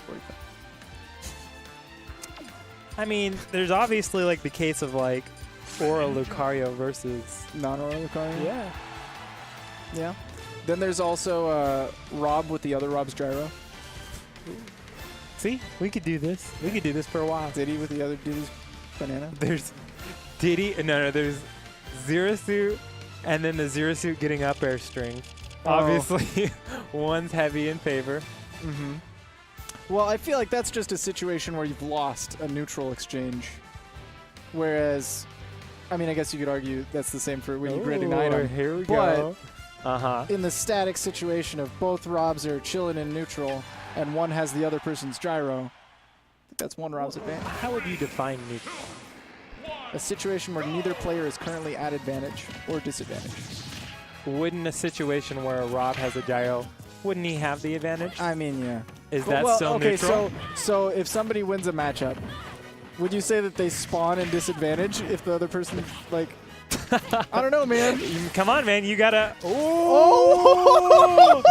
45. I mean, there's obviously like the case of like Aura Lucario versus Non-Aura Lucario? Yeah. Yeah. Then there's also Rob with the other Rob's gyro. See, we could do this. We could do this for a while. Diddy with the other Diddy's banana. There's Diddy. No, there's Zero Suit, and then the Zero Suit getting up air string. Oh. Obviously, one's heavy in favor. Mm-hmm. Well, I feel like that's just a situation where you've lost a neutral exchange. Whereas, I mean, I guess you could argue that's the same for when you grid ignite them. Here we go. Uh-huh. In the static situation of both Robs are chilling in neutral and one has the other person's gyro, I think that's one Rob's advantage. How would you define neutral? A situation where neither player is currently at advantage or disadvantage. Wouldn't a situation where a Rob has a gyro, wouldn't he have the advantage? I mean, yeah. Is that still neutral? So if somebody wins a matchup, would you say that they spawn in disadvantage if the other person, like, I don't know, man. Come on, man. You gotta. Oh!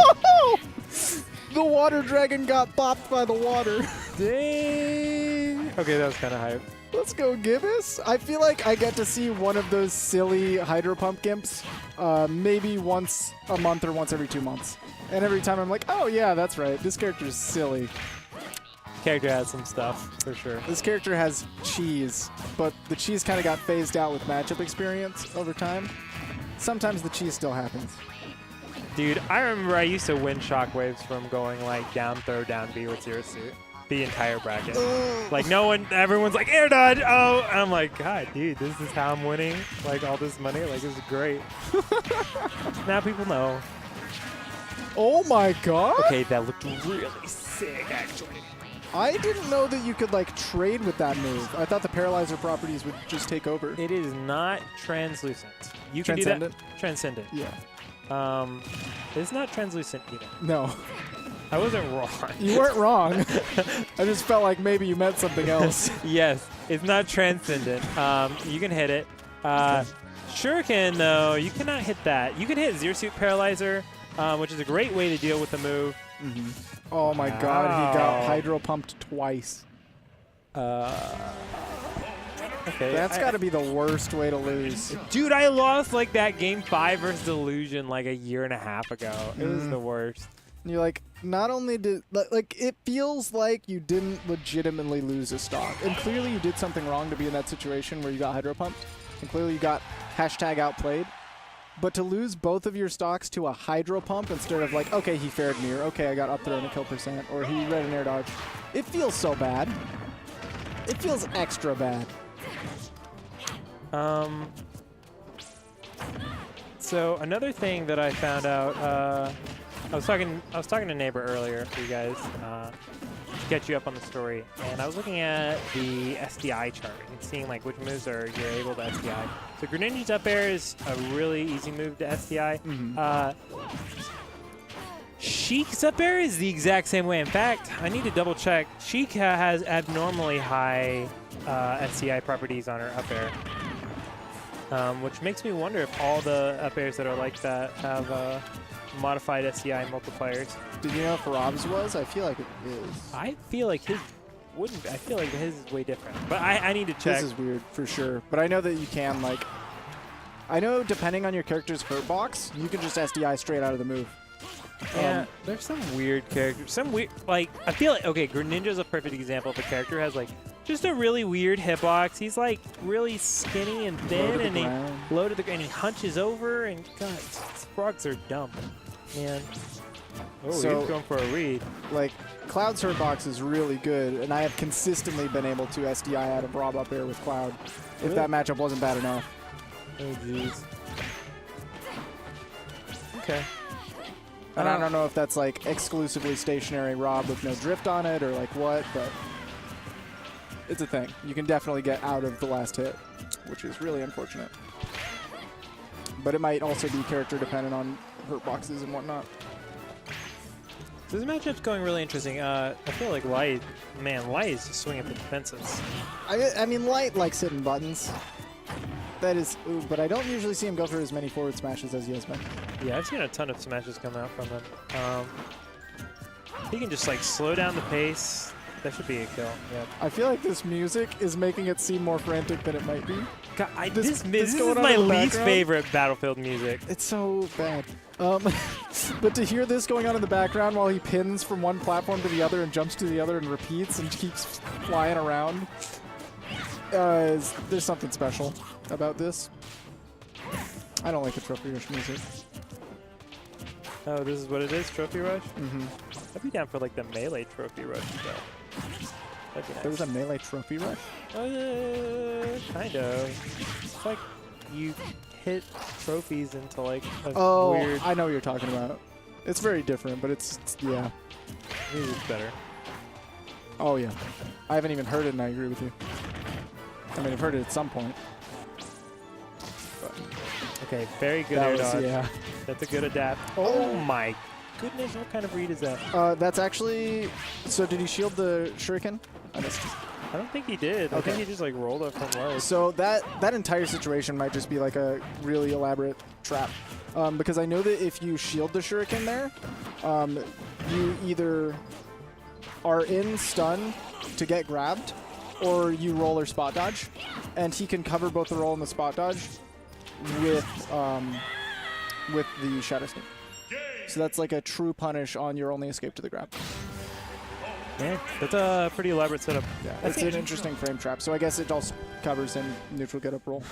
The water dragon got bopped by the water. Dang. Okay, that was kind of hype. Let's go, Gibus. I feel like I get to see one of those silly Hydro Pump Gimps maybe once a month or once every 2 months. And every time I'm like, oh, yeah, that's right. This character is silly. Character has some stuff, for sure. This character has cheese, but the cheese kind of got phased out with matchup experience over time. Sometimes the cheese still happens. Dude, I remember I used to win shockwaves from going like down throw, down B with Zero Suit. The entire bracket. Like no one, everyone's like air dodge. Oh, and I'm like, God, dude, this is how I'm winning. Like all this money. Like this is great. Now people know. Oh my God. Okay, that looked really sick, actually. I didn't know that you could like trade with that move. I thought the paralyzer properties would just take over. It is not translucent. You can do that. Transcendent. Yeah. It's not translucent either. No. I wasn't wrong. You weren't wrong. I just felt like maybe you meant something else. Yes, it's not transcendent. You can hit it. Shuriken, though, you cannot hit that. You can hit Zero Suit Paralyzer, which is a great way to deal with the move. Mm-hmm. Oh my God, he got Hydro Pumped twice. Okay. That's got to be the worst way to lose. Dude, I lost like that game 5 versus Delusion like a year and a half ago. It was the worst. You're like, not only did, like, it feels like you didn't legitimately lose a stock. And clearly you did something wrong to be in that situation where you got Hydro Pumped. And clearly you got #outplayed. But to lose both of your stocks to a Hydro Pump instead of like, okay, he fared near. Okay, I got up throw and a kill %. Or he read an air dodge. It feels so bad. It feels extra bad. So another thing that I found out, I was talking to a neighbor earlier for you guys, to catch you up on the story, and I was looking at the SDI chart and seeing like which moves you're able to SDI. So Greninja's up air is a really easy move to SDI. Sheik's up air is the exact same way. In fact, I need to double check. Sheik has abnormally high SDI properties on her up air. Which makes me wonder if all the up airs that are like that have modified SDI multipliers. Did you know if Rob's was? I feel like it is. I feel like his wouldn't. I feel like his is way different. But I need to check. This is weird for sure. But I know that you can like. I know depending on your character's hurt box, you can just SDI straight out of the move. Yeah, there's some weird characters. Some weird, like, I feel like, okay, Greninja's a perfect example of a character who has, like, just a really weird hitbox. He's, like, really skinny and thin, and he low to the ground, and he hunches over, and, God, frogs are dumb, man. Oh, so, he's going for a read. Like, Cloud's hurt box is really good, and I have consistently been able to SDI out of Rob up air with Cloud, if that matchup wasn't bad enough. Oh, jeez. Okay. And I don't know if that's like exclusively stationary Rob with no drift on it or like what, but it's a thing. You can definitely get out of the last hit, which is really unfortunate. But it might also be character dependent on hurt boxes and whatnot. So this matchup's going really interesting. I feel like Light is just swinging for the fences. I mean, Light likes hitting buttons. That is, ooh, but I don't usually see him go for as many forward smashes as he has been. Yeah, I've seen a ton of smashes come out from him. He can just like slow down the pace. That should be a kill. Yep. I feel like this music is making it seem more frantic than it might be. God, this this is going on my in the least background? favorite Battlefield music. It's so bad. But to hear this going on in the background while he pins from one platform to the other and jumps to the other and repeats and keeps flying around, there's something special about this. I don't like the Trophy Rush music. Oh, this is what it is, Trophy Rush? Mm-hmm. I'd be down for like the Melee Trophy Rush though. That'd be nice. There was a Melee Trophy Rush? Kind of. It's like you hit trophies into like a Oh, weird... I know what you're talking about. It's very different, but it's yeah. Music's better. Oh, yeah. I haven't even heard it, and I agree with you. I mean, I've heard it at some point. But Okay, very good that air was, dodge. yeah. That's a good adapt. Oh my goodness, what kind of read is that? That's actually... So did he shield the Shuriken? I missed. I don't think he did. I Okay. think he just like rolled up from low. So that entire situation might just be like a really elaborate trap. Because I know that if you shield the Shuriken there, you either are in stun to get grabbed, or you roll or spot dodge, and he can cover both the roll and the spot dodge with the Shadow Sneak. So that's like a true punish on your only escape to the grab. Yeah, that's a pretty elaborate setup. Yeah, it's an interesting frame trap. So I guess it also covers in neutral get up roll.